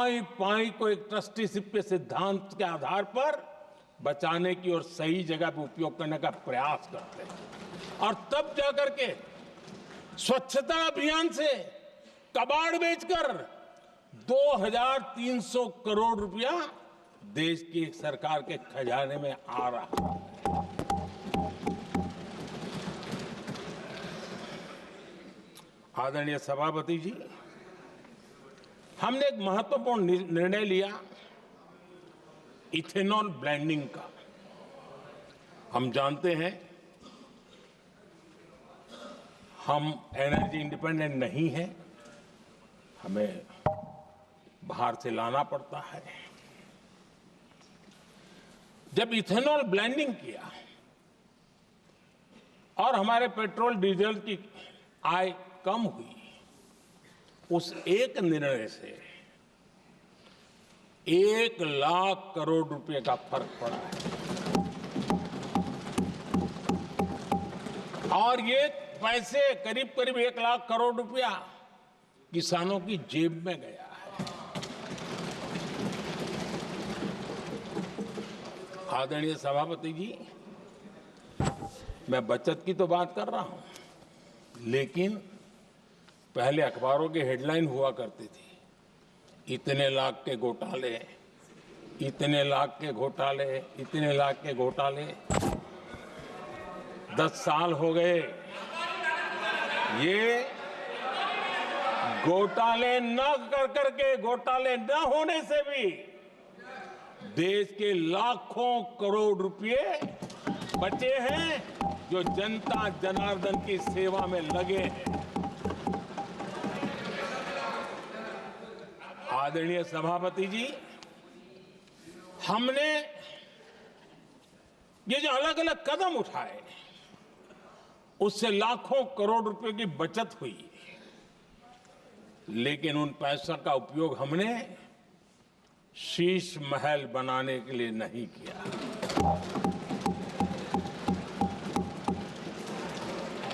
पाई पाई को एक ट्रस्टीशिप के सिद्धांत के आधार पर बचाने की और सही जगह पर उपयोग करने का प्रयास करते हैं। और तब जाकर के स्वच्छता अभियान से कबाड़ बेचकर 2300 करोड़ रुपया देश की सरकार के खजाने में आ रहा है। आदरणीय सभापति जी, हमने एक महत्वपूर्ण निर्णय लिया इथेनॉल ब्लेंडिंग का। हम जानते हैं हम एनर्जी इंडिपेंडेंट नहीं है, हमें बाहर से लाना पड़ता है। जब इथेनॉल ब्लेंडिंग किया और हमारे पेट्रोल डीजल की आय कम हुई, उस एक निर्णय से 1 लाख करोड़ रुपए का फर्क पड़ा है। और ये पैसे करीब करीब 1 लाख करोड़ रुपया किसानों की जेब में गया है। आदरणीय सभापति जी, मैं बचत की तो बात कर रहा हूं, लेकिन पहले अखबारों की हेडलाइन हुआ करती थी, इतने लाख के घोटाले, इतने लाख के घोटाले, इतने लाख के घोटाले। 10 साल हो गए, ये घोटाले न कर करके, घोटाले न होने से भी देश के लाखों करोड़ रुपए बचे हैं, जो जनता जनार्दन की सेवा में लगे हैं। आदरणीय सभापति जी, हमने ये जो अलग अलग कदम उठाए, उससे लाखों करोड़ रुपए की बचत हुई, लेकिन उन पैसों का उपयोग हमने शीश महल बनाने के लिए नहीं किया।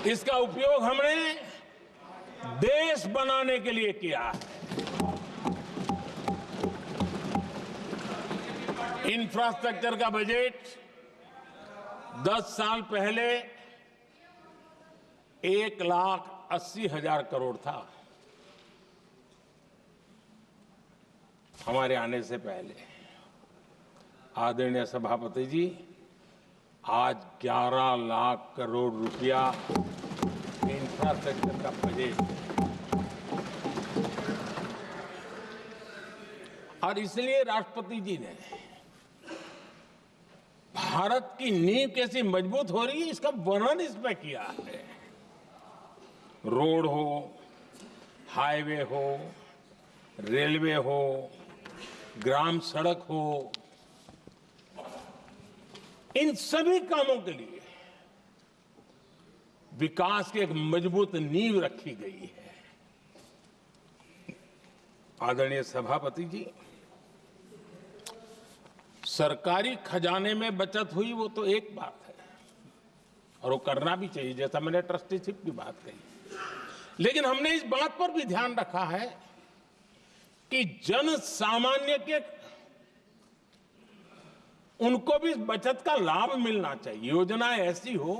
इसका उपयोग हमने देश बनाने के लिए किया है। इंफ्रास्ट्रक्चर का बजट 10 साल पहले 1,80,000 करोड़ था, हमारे आने से पहले। आदरणीय सभापति जी, आज 11 लाख करोड़ रुपया इंफ्रास्ट्रक्चर का बजट है। और इसलिए राष्ट्रपति जी ने भारत की नींव कैसी मजबूत हो रही है, इसका वर्णन इसमें किया है। रोड हो, हाईवे हो, रेलवे हो, ग्राम सड़क हो, इन सभी कामों के लिए विकास की एक मजबूत नींव रखी गई है। आदरणीय सभापति जी, सरकारी खजाने में बचत हुई वो तो एक बात है, और वो करना भी चाहिए, जैसा मैंने ट्रस्टीशिप की बात कही। लेकिन हमने इस बात पर भी ध्यान रखा है कि जन सामान्य के उनको भी बचत का लाभ मिलना चाहिए। योजनाएं ऐसी हो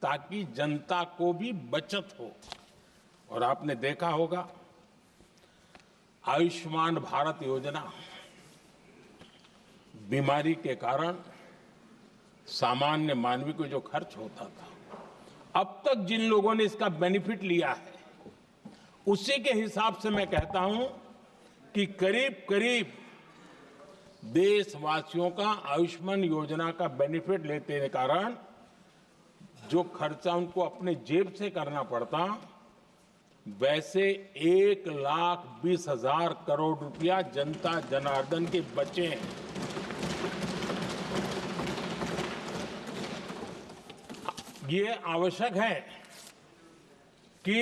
ताकि जनता को भी बचत हो। और आपने देखा होगा, आयुष्मान भारत योजना बीमारी के कारण सामान्य मानवी को जो खर्च होता था, अब तक जिन लोगों ने इसका बेनिफिट लिया है, उसी के हिसाब से मैं कहता हूं कि करीब करीब देशवासियों का आयुष्मान योजना का बेनिफिट लेते के कारण जो खर्चा उनको अपने जेब से करना पड़ता, वैसे 1,20,000 करोड़ रुपया जनता जनार्दन के बचे हैं। ये आवश्यक है कि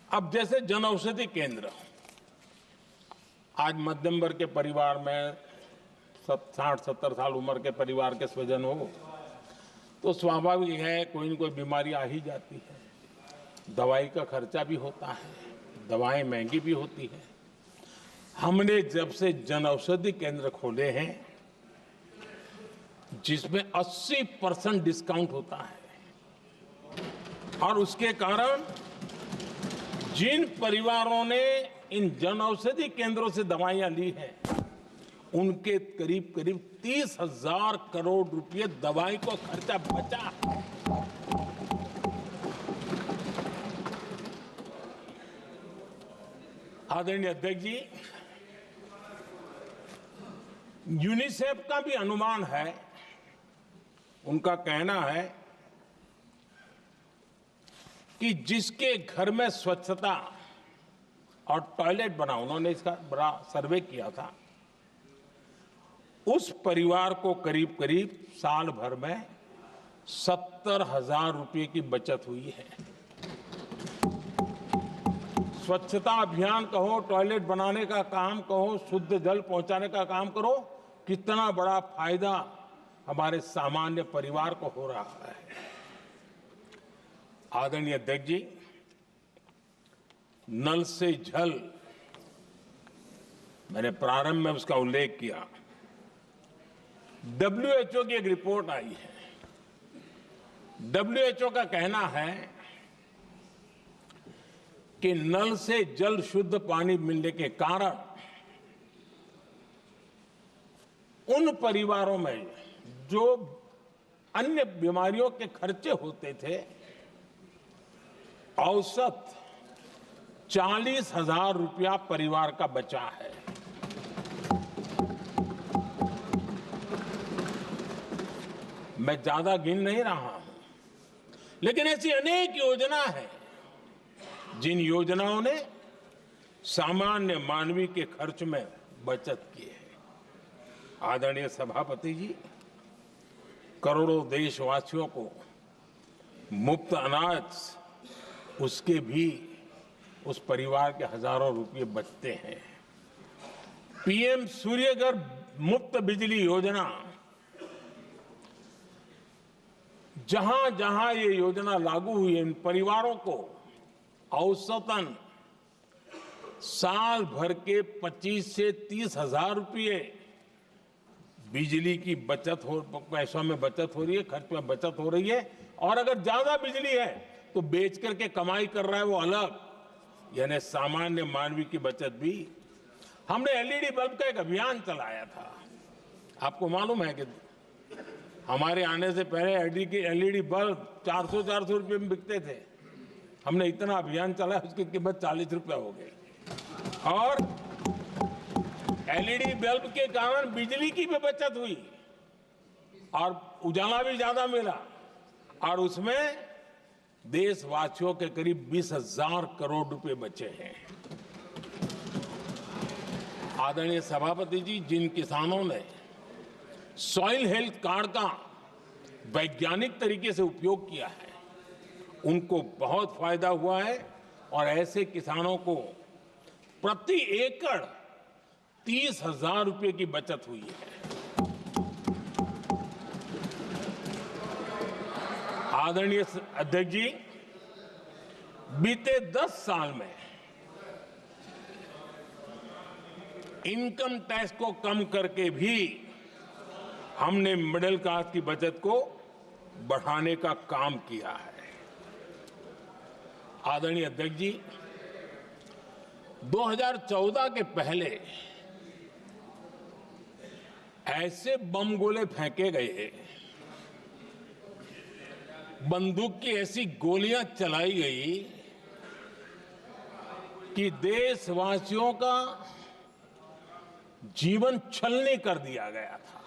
अब जैसे जन औषधि केंद्र, आज मध्यम वर्ग के परिवार में 60-70 साल उम्र के परिवार के स्वजन हो तो स्वाभाविक है कोई न कोई बीमारी आ ही जाती है। दवाई का खर्चा भी होता है, दवाएं महंगी भी होती है। हमने जब से जन औषधि केंद्र खोले हैं, जिसमें 80% डिस्काउंट होता है, और उसके कारण जिन परिवारों ने इन जन औषधि केंद्रों से दवाइयां ली हैं, उनके करीब करीब 30,000 करोड़ रुपए दवाई को खर्चा बचा। आदरणीय अध्यक्ष जी, यूनिसेफ का भी अनुमान है, उनका कहना है कि जिसके घर में स्वच्छता और टॉयलेट बना, उन्होंने इसका बड़ा सर्वे किया था, उस परिवार को करीब करीब साल भर में 70,000 रुपए की बचत हुई है। स्वच्छता अभियान कहो, टॉयलेट बनाने का काम कहो, शुद्ध जल पहुंचाने का काम करो, कितना बड़ा फायदा हमारे सामान्य परिवार को हो रहा है। आदरणीय अध्यक्ष जी, नल से जल, मैंने प्रारंभ में उसका उल्लेख किया। WHO की एक रिपोर्ट आई है। WHO का कहना है कि नल से जल शुद्ध पानी मिलने के कारण उन परिवारों में जो अन्य बीमारियों के खर्चे होते थे, औसत 40,000 रुपया परिवार का बचा है। मैं ज्यादा गिन नहीं रहा हूं, लेकिन ऐसी अनेक योजना है जिन योजनाओं ने सामान्य मानवीय के खर्च में बचत की है। आदरणीय सभापति जी, करोड़ों देशवासियों को मुफ्त अनाज, उसके भी उस परिवार के हजारों रुपये बचते हैं। PM सूर्यघर मुफ्त बिजली योजना, जहां जहां ये योजना लागू हुई है, इन परिवारों को औसतन साल भर के 25 से 30,000 रुपये बिजली की बचत हो, पैसों में बचत हो रही है, खर्च में बचत हो रही है। और अगर ज्यादा बिजली है तो बेच करके कमाई कर रहा है वो अलग, यानी सामान्य मानवीय की बचत भी। हमने LED बल्ब का एक अभियान चलाया था। आपको मालूम है कि हमारे आने से पहले LED बल्ब 400 रुपए में बिकते थे। हमने इतना अभियान चलाया, उसकी कीमत 40 रुपए हो गई। और LED बल्ब के कारण बिजली की भी बचत हुई और उजाला भी ज्यादा मिला, और उसमें देशवासियों के करीब 20,000 करोड़ रुपए बचे हैं। आदरणीय सभापति जी, जिन किसानों ने सॉइल हेल्थ कार्ड का वैज्ञानिक तरीके से उपयोग किया है, उनको बहुत फायदा हुआ है, और ऐसे किसानों को प्रति एकड़ 30,000 रुपए की बचत हुई है। आदरणीय अध्यक्ष जी, बीते 10 साल में इनकम टैक्स को कम करके भी हमने मिडिल क्लास की बचत को बढ़ाने का काम किया है। आदरणीय अध्यक्ष जी, 2014 के पहले ऐसे बम गोले फेंके गए, बंदूक की ऐसी गोलियां चलाई गई कि देशवासियों का जीवन छलनी कर दिया गया था।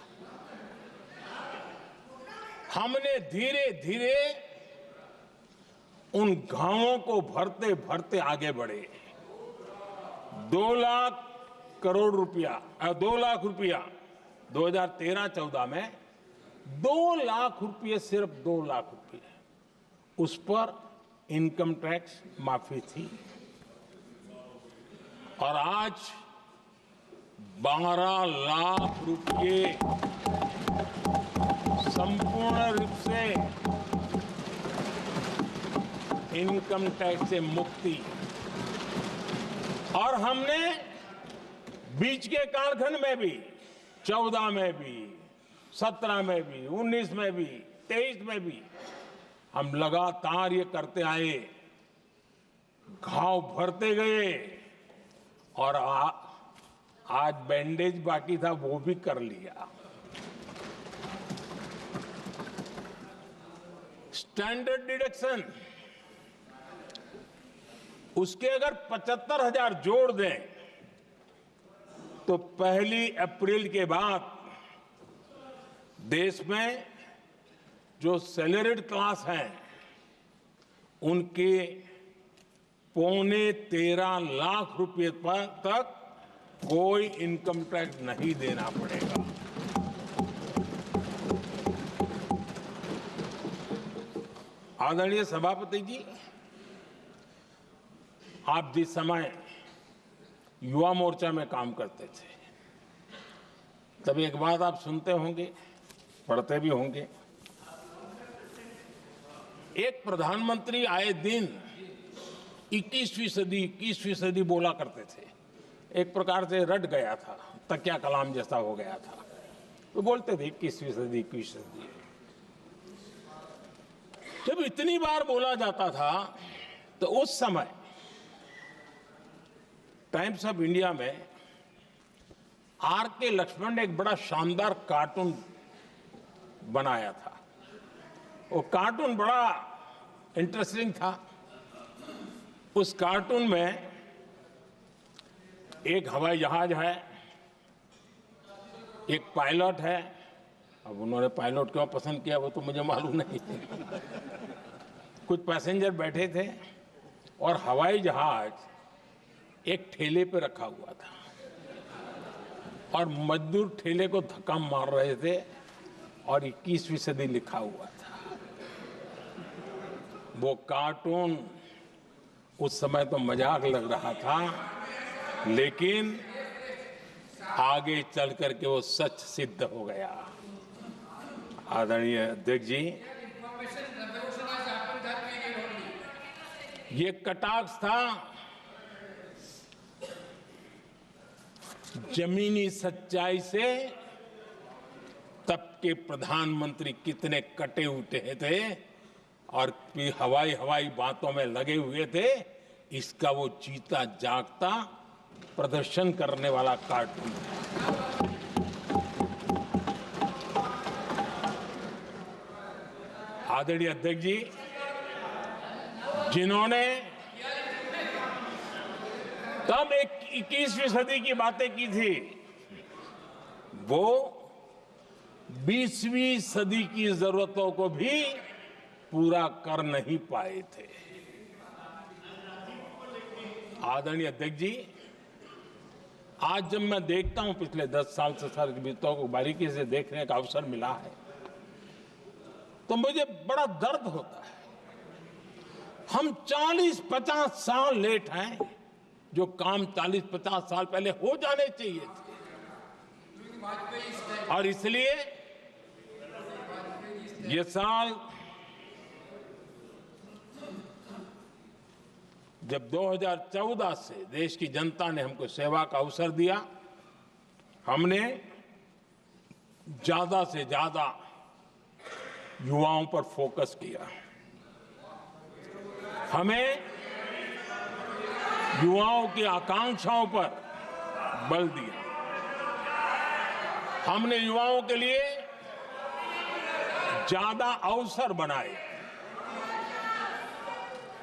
हमने धीरे धीरे उन घावों को भरते भरते आगे बढ़े। 2 लाख करोड़ रुपया, 2 लाख रुपया 2013-14 में 2 लाख रुपये, सिर्फ 2 लाख रुपये, उस पर इनकम टैक्स माफी थी। और आज 12 लाख रुपये संपूर्ण रूप से इनकम टैक्स से मुक्ति, और हमने बीच के कालखंड में भी 14 में भी, 17 में भी, 19 में भी, 23 में भी हम लगातार ये करते आए, घाव भरते गए, और आज बैंडेज बाकी था वो भी कर लिया। स्टैंडर्ड डिडक्शन, उसके अगर 75,000 जोड़ दें तो 1 अप्रैल के बाद देश में जो सैलरीड क्लास हैं उनके 13.25 लाख रुपए पर तक कोई इनकम टैक्स नहीं देना पड़ेगा। आदरणीय सभापति जी, आप जिस समय युवा मोर्चा में काम करते थे तब एक बात आप सुनते होंगे, पढ़ते भी होंगे, एक प्रधानमंत्री आए दिन 21वीं सदी बोला करते थे। एक प्रकार से रट गया था, तकिया कलाम जैसा हो गया था, तो बोलते थे 21वीं सदी। जब इतनी बार बोला जाता था तो उस समय टाइम्स ऑफ इंडिया में आर.के. लक्ष्मण ने एक बड़ा शानदार कार्टून बनाया था। वो कार्टून बड़ा इंटरेस्टिंग था। उस कार्टून में एक हवाई जहाज है, एक पायलट है। अब उन्होंने पायलट क्यों पसंद किया वो तो मुझे मालूम नहीं। कुछ पैसेंजर बैठे थे और हवाई जहाज एक ठेले पे रखा हुआ था और मजदूर ठेले को धक्का मार रहे थे और 21वीं सदी लिखा हुआ था। वो कार्टून उस समय तो मजाक लग रहा था, लेकिन आगे चल करके वो सच सिद्ध हो गया। आदरणीय अध्यक्ष जी, ये कटाक्ष था जमीनी सच्चाई से। तब के प्रधानमंत्री कितने कटे उठे थे और हवाई बातों में लगे हुए थे, इसका वो जीता जागता प्रदर्शन करने वाला कार्टून है। आदरणीय अध्यक्ष जी, जिन्होंने तब 21वीं सदी की बातें की थी, वो 20वीं सदी की जरूरतों को भी पूरा कर नहीं पाए थे। आदरणीय अध्यक्ष जी, आज जब मैं देखता हूं, पिछले 10 साल से सारी बीतों को बारीकी से देखने का अवसर मिला है, तो मुझे बड़ा दर्द होता है। हम 40-50 साल लेट हैं, जो काम 40-50 साल पहले हो जाने चाहिए थे। और इसलिए ये साल जब 2014 से देश की जनता ने हमको सेवा का अवसर दिया, हमने ज्यादा से ज्यादा युवाओं पर फोकस किया। हमें युवाओं की आकांक्षाओं पर बल दिया। हमने युवाओं के लिए ज्यादा अवसर बनाए।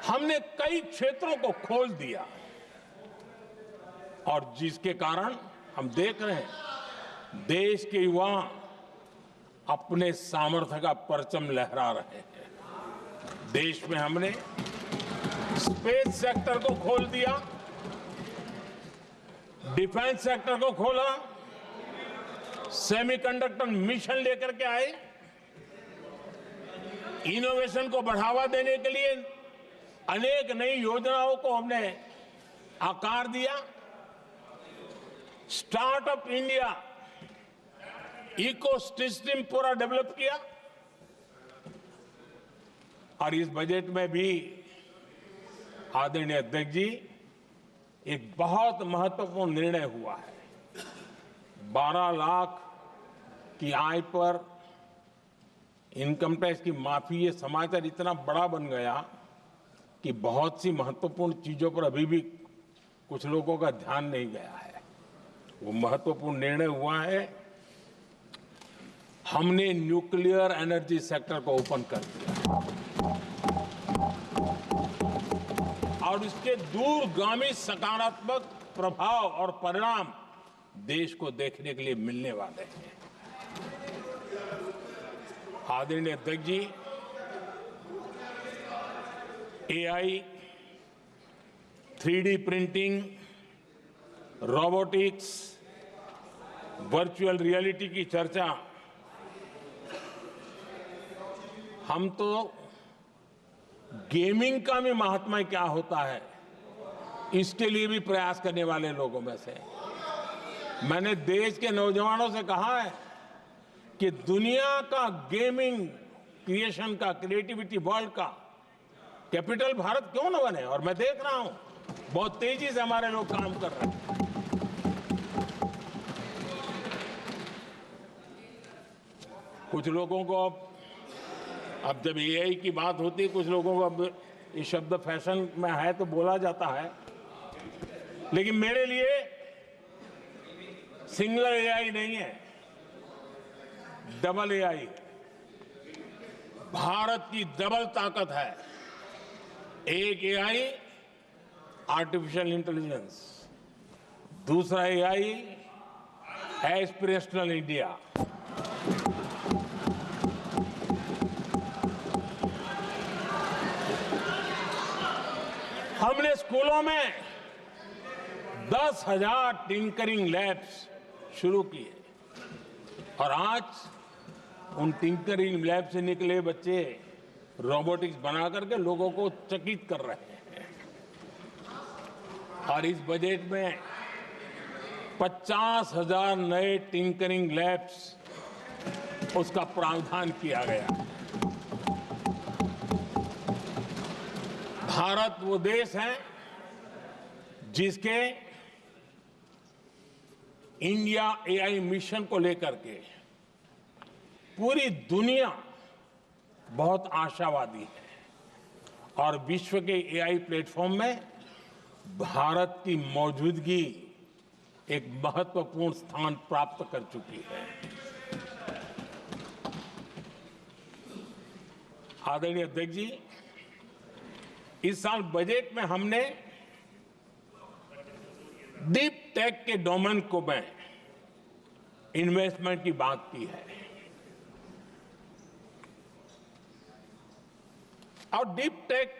हमने कई क्षेत्रों को खोल दिया और जिसके कारण हम देख रहे हैं देश के युवा अपने सामर्थ्य का परचम लहरा रहे हैं। देश में हमने स्पेस सेक्टर को खोल दिया, डिफेंस सेक्टर को खोला, सेमीकंडक्टर मिशन लेकर के आए, इनोवेशन को बढ़ावा देने के लिए अनेक नई योजनाओं को हमने आकार दिया। स्टार्टअप इंडिया इकोसिस्टम पूरा डेवलप किया और इस बजट में भी आदरणीय अध्यक्ष जी, एक बहुत महत्वपूर्ण निर्णय हुआ है। 12 लाख की आय पर इनकम टैक्स की माफी, ये समाचार इतना बड़ा बन गया कि बहुत सी महत्वपूर्ण चीजों पर अभी भी कुछ लोगों का ध्यान नहीं गया है। वो महत्वपूर्ण निर्णय हुआ है। हमने न्यूक्लियर एनर्जी सेक्टर को ओपन कर दिया और इसके दूरगामी सकारात्मक प्रभाव और परिणाम देश को देखने के लिए मिलने वाले हैं। आदरणीय अध्यक्ष जी, AI, 3D printing, robotics, virtual reality की चर्चा हम तो गेमिंग का भी महात्मा क्या होता है इसके लिए भी प्रयास करने वाले लोगों में से। मैंने देश के नौजवानों से कहा है कि दुनिया का गेमिंग क्रिएशन का, क्रिएटिविटी वर्ल्ड का कैपिटल भारत क्यों न बने। और मैं देख रहा हूं बहुत तेजी से हमारे लोग काम कर रहे हैं। कुछ लोगों को अब जब एआई की बात होती है, कुछ लोगों को अब ये शब्द फैशन में है तो बोला जाता है, लेकिन मेरे लिए सिंगल एआई नहीं है, डबल एआई। भारत की डबल ताकत है। एक एआई आर्टिफिशियल इंटेलिजेंस, दूसरा एआई एस्पिरेशनल इंडिया। हमने स्कूलों में 10,000 टिंकरिंग लैब्स शुरू किए और आज उन टिंकरिंग लैब से निकले बच्चे रोबोटिक्स बना करके लोगों को चकित कर रहे हैं। और इस बजट में 50,000 नए टिंकरिंग लैब्स उसका प्रावधान किया गया। भारत वो देश है जिसके इंडिया एआई मिशन को लेकर के पूरी दुनिया बहुत आशावादी है और विश्व के एआई प्लेटफॉर्म में भारत की मौजूदगी एक महत्वपूर्ण स्थान प्राप्त कर चुकी है। आदरणीय अध्यक्ष जी, इस साल बजट में हमने डीप टेक के डोमेन को में इन्वेस्टमेंट की बात की है और डीप टेक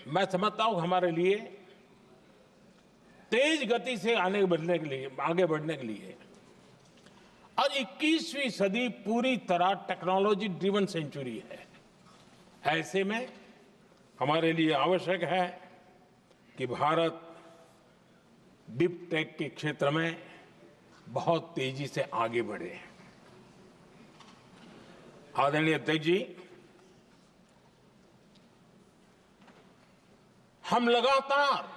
मैं समझता हूं हमारे लिए तेज गति से आगे बढ़ने के लिए और 21वीं सदी पूरी तरह टेक्नोलॉजी ड्रिवन सेंचुरी है। ऐसे में हमारे लिए आवश्यक है कि भारत डीप टेक के क्षेत्र में बहुत तेजी से आगे बढ़े। आदरणीय अध्यक्ष जी, हम लगातार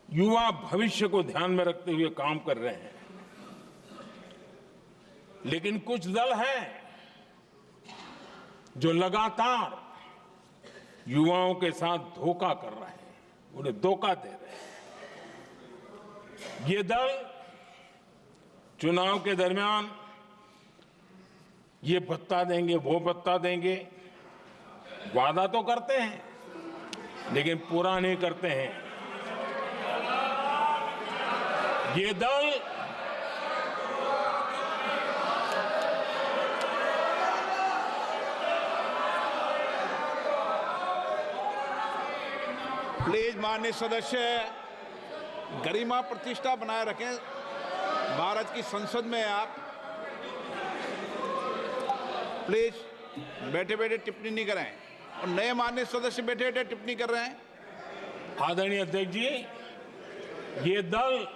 युवा भविष्य को ध्यान में रखते हुए काम कर रहे हैं, लेकिन कुछ दल हैं जो लगातार युवाओं के साथ धोखा कर रहे हैं, उन्हें धोखा दे रहे हैं। ये दल चुनाव के दरमियान ये भत्ता देंगे, वो भत्ता देंगे, वादा तो करते हैं लेकिन पूरा नहीं करते हैं। ये दल प्लीज माननीय सदस्य गरिमा प्रतिष्ठा बनाए रखें। भारत की संसद में आप प्लीज बैठे बैठे टिप्पणी नहीं करें और नए माननीय सदस्य बैठे बैठे टिप्पणी कर रहे हैं। आदरणीय अध्यक्ष जी, ये दल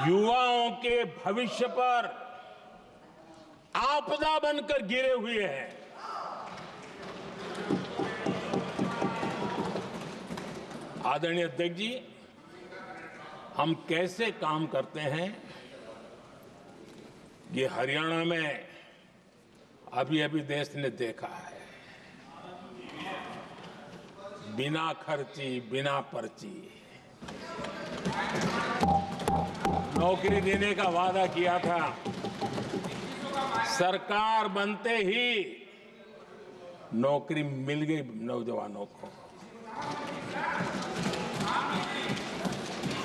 युवाओं के भविष्य पर आपदा बनकर गिरे हुए हैं। आदरणीय अध्यक्ष जी, हम कैसे काम करते हैं ये हरियाणा में अभी अभी देश ने देखा है। बिना खर्ची, बिना पर्ची नौकरी देने का वादा किया था। सरकार बनते ही नौकरी मिल गई नौजवानों को।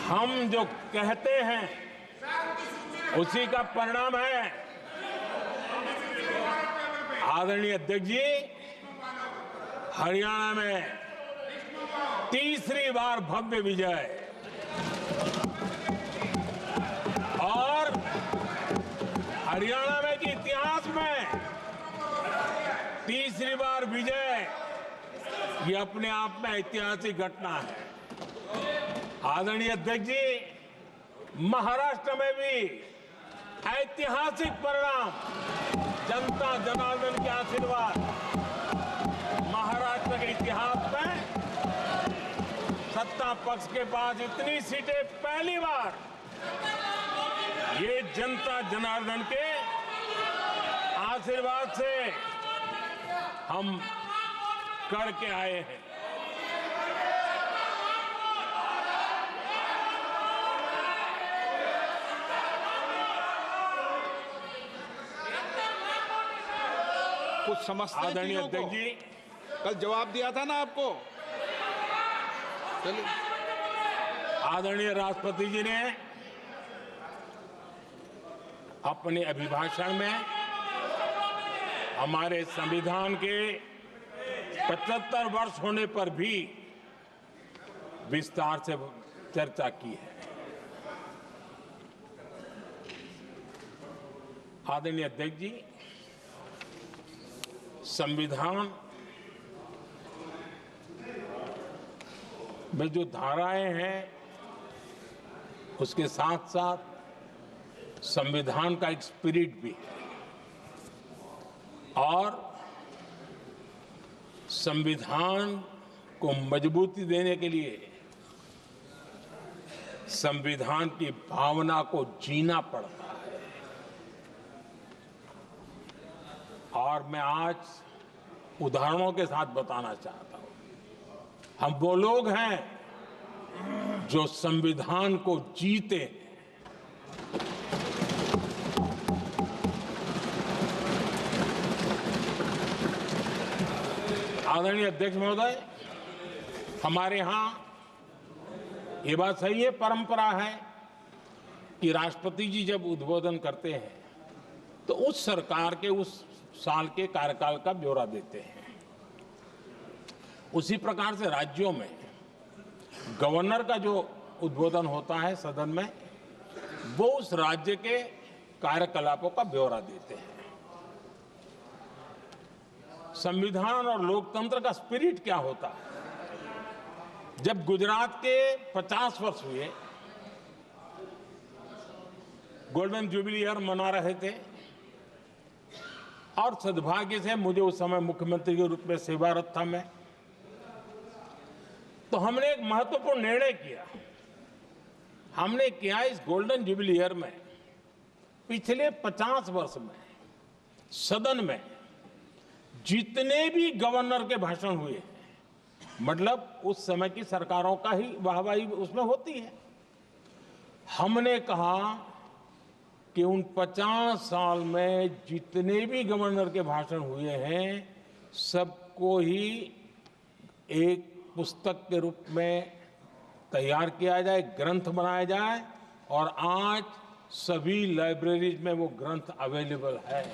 हम जो कहते हैं उसी का परिणाम है। आदरणीय अध्यक्ष जी, हरियाणा में तीसरी बार भव्य विजय और हरियाणा में के इतिहास में तीसरी बार विजय, ये अपने आप में ऐतिहासिक घटना है। आदरणीय अध्यक्ष जी, महाराष्ट्र में भी ऐतिहासिक परिणाम, जनता जनार्दन के आशीर्वाद। महाराष्ट्र के इतिहास में सत्ता पक्ष के पास इतनी सीटें पहली बार, ये जनता जनार्दन के आशीर्वाद से हम करके आए हैं। कुछ समझते हैं आदरणीय चीजों को? अध्यक्ष जी, कल जवाब दिया था ना आपको। चलिए। आदरणीय राष्ट्रपति जी ने अपने अभिभाषण में हमारे संविधान के 75 वर्ष होने पर भी विस्तार से चर्चा की है। आदरणीय अध्यक्ष जी, संविधान में जो धाराएं हैं उसके साथ साथ संविधान का एक स्पिरिट भी है और संविधान को मजबूती देने के लिए संविधान की भावना को जीना पड़ता है। और मैं आज उदाहरणों के साथ बताना चाहता हूं। हम वो लोग हैं जो संविधान को जीते हैं। आदरणीय अध्यक्ष महोदय, हमारे यहां ये बात सही है, परंपरा है कि राष्ट्रपति जी जब उद्बोधन करते हैं तो उस सरकार के उस साल के कार्यकाल का ब्यौरा देते हैं। उसी प्रकार से राज्यों में गवर्नर का जो उद्बोधन होता है सदन में, वो उस राज्य के कार्यकलापों का ब्यौरा देते हैं। संविधान और लोकतंत्र का स्पिरिट क्या होता है? जब गुजरात के 50 वर्ष हुए, गोल्डन जुबली ईयर मना रहे थे और सद्भाग्य से मुझे उस समय मुख्यमंत्री के रूप में सेवारत था मैं, तो हमने एक महत्वपूर्ण निर्णय किया। हमने किया इस गोल्डन जुबली ईयर में पिछले 50 वर्ष में सदन में जितने भी गवर्नर के भाषण हुए, मतलब उस समय की सरकारों का ही वाहवाही उसमें होती है, हमने कहा कि उन 50 साल में जितने भी गवर्नर के भाषण हुए हैं सबको ही एक पुस्तक के रूप में तैयार किया जाए, ग्रंथ बनाया जाए और आज सभी लाइब्रेरीज में वो ग्रंथ अवेलेबल है।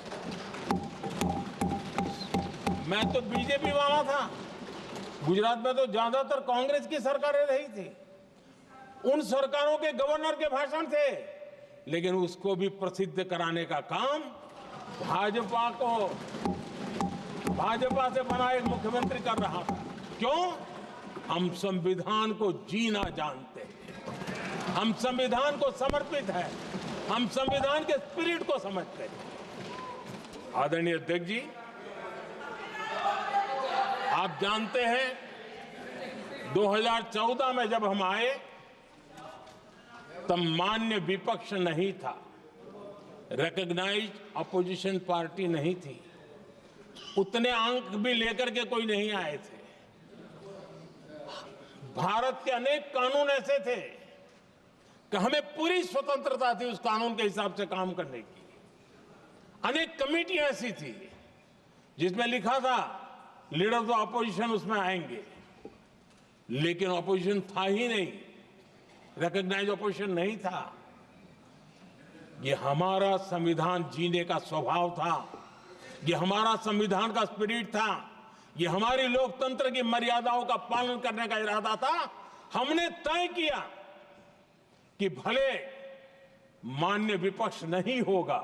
मैं तो बीजेपी वाला था, गुजरात में तो ज्यादातर कांग्रेस की सरकारें रही थी, उन सरकारों के गवर्नर के भाषण थे, लेकिन उसको भी प्रसिद्ध कराने का काम भाजपा से बना एक मुख्यमंत्री कर रहा था। क्यों? हम संविधान को जीना जानते हैं, हम संविधान को समर्पित हैं, हम संविधान के स्पिरिट को समझते हैं। आदरणीय अध्यक्ष जी, आप जानते हैं 2014 में जब हम आए तब मान्य विपक्ष नहीं था, रिकॉग्नाइज्ड अपोजिशन पार्टी नहीं थी, उतने अंक भी लेकर के कोई नहीं आए थे। भारत के अनेक कानून ऐसे थे कि हमें पूरी स्वतंत्रता थी उस कानून के हिसाब से काम करने की। अनेक कमेटियां ऐसी थी जिसमें लिखा था लीडर्स ऑफ अपोजिशन उसमें आएंगे, लेकिन अपोजिशन था ही नहीं, रिकॉग्नाइज्ड अपोजिशन नहीं था। ये हमारा संविधान जीने का स्वभाव था, ये हमारा संविधान का स्पिरिट था, ये हमारी लोकतंत्र की मर्यादाओं का पालन करने का इरादा था। हमने तय किया कि भले मान्य विपक्ष नहीं होगा,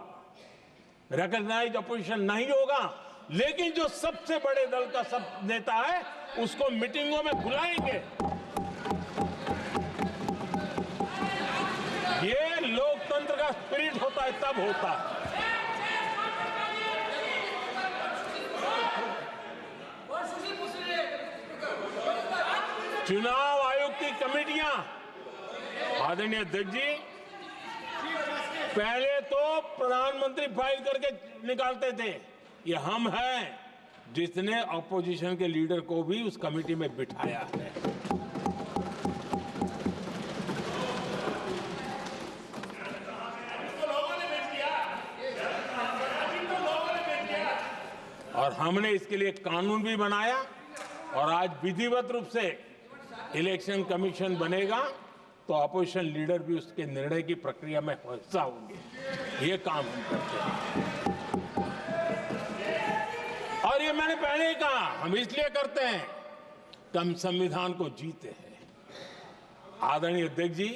रिकॉग्नाइज्ड अपोजिशन नहीं होगा, लेकिन जो सबसे बड़े दल का सब नेता है उसको मीटिंगों में बुलाएंगे। ये लोकतंत्र का स्पिरिट होता है, तब होता है। चुनाव आयोग की कमेटियां, आदरणीय अध्यक्ष जी, पहले तो प्रधानमंत्री फाइल करके निकालते थे। ये हम हैं जिसने अपोजिशन के लीडर को भी उस कमेटी में बिठाया है। और हमने इसके लिए कानून भी बनाया और आज विधिवत रूप से इलेक्शन कमीशन बनेगा तो अपोजिशन लीडर भी उसके निर्णय की प्रक्रिया में हिस्सा होंगे। ये काम हम करते हैं और ये मैंने पहले ही कहा, हम इसलिए करते हैं कि हम संविधान को जीते हैं। आदरणीय अध्यक्ष जी,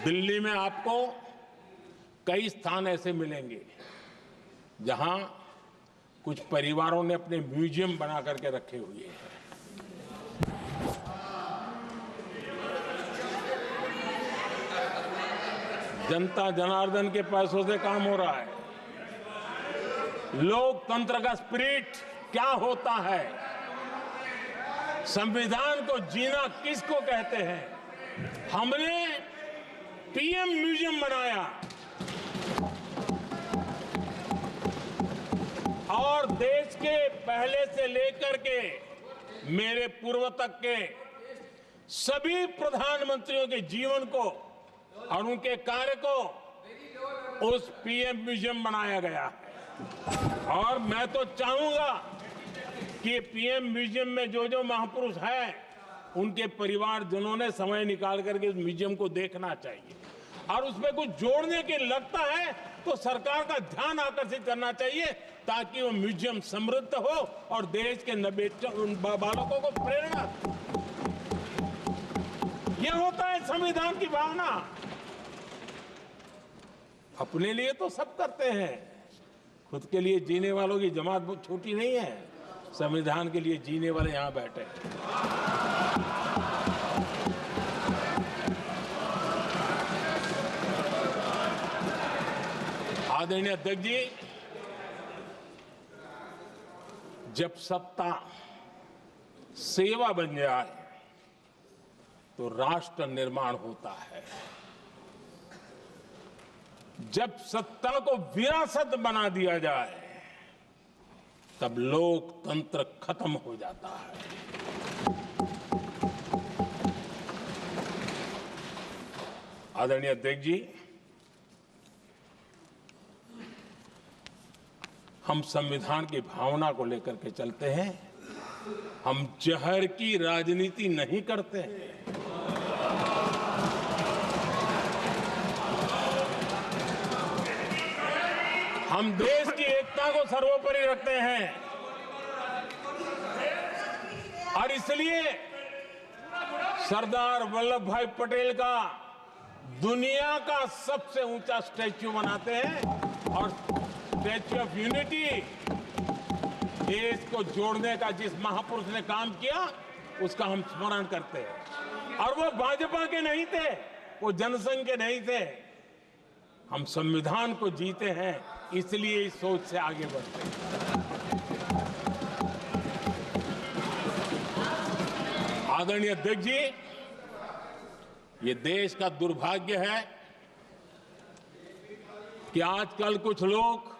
दिल्ली में आपको कई स्थान ऐसे मिलेंगे जहां कुछ परिवारों ने अपने म्यूजियम बना करके रखे हुए हैं। जनता जनार्दन के पैसों से काम हो रहा है। लोकतंत्र का स्पिरिट क्या होता है, संविधान को जीना किसको कहते हैं। हमने पीएम म्यूजियम बनाया और देश के पहले से लेकर के मेरे पूर्व तक के सभी प्रधानमंत्रियों के जीवन को और उनके कार्य को उस पीएम म्यूजियम बनाया गया है। और मैं तो चाहूंगा कि पीएम म्यूजियम में जो जो महापुरुष हैं उनके परिवारजनों ने समय निकाल करके उस म्यूजियम को देखना चाहिए और उसमें कुछ जोड़ने के लगता है तो सरकार का ध्यान आकर्षित करना चाहिए ताकि वो म्यूजियम समृद्ध हो और देश के बालकों को प्रेरणा। ये होता है संविधान की भावना। अपने लिए तो सब करते हैं, खुद के लिए जीने वालों की जमात बहुत छोटी नहीं है। संविधान के लिए जीने वाले यहां बैठे हैं। आदरणीय अध्यक्ष जी, जब सत्ता सेवा बन जाए तो राष्ट्र निर्माण होता है। जब सत्ता को विरासत बना दिया जाए तब लोकतंत्र खत्म हो जाता है। आदरणीय अध्यक्ष जी, हम संविधान की भावना को लेकर के चलते हैं। हम जहर की राजनीति नहीं करते हैं। हम देश की एकता को सर्वोपरि रखते हैं और इसलिए सरदार वल्लभ भाई पटेल का दुनिया का सबसे ऊंचा स्टैच्यू बनाते हैं और स्टैच्यू ऑफ यूनिटी देश को जोड़ने का जिस महापुरुष ने काम किया उसका हम स्मरण करते हैं। और वो भाजपा के नहीं थे, वो जनसंघ के नहीं थे। हम संविधान को जीते हैं, इसलिए इस सोच से आगे बढ़ते हैं। आदरणीय अध्यक्ष जी, ये देश का दुर्भाग्य है कि आजकल कुछ लोग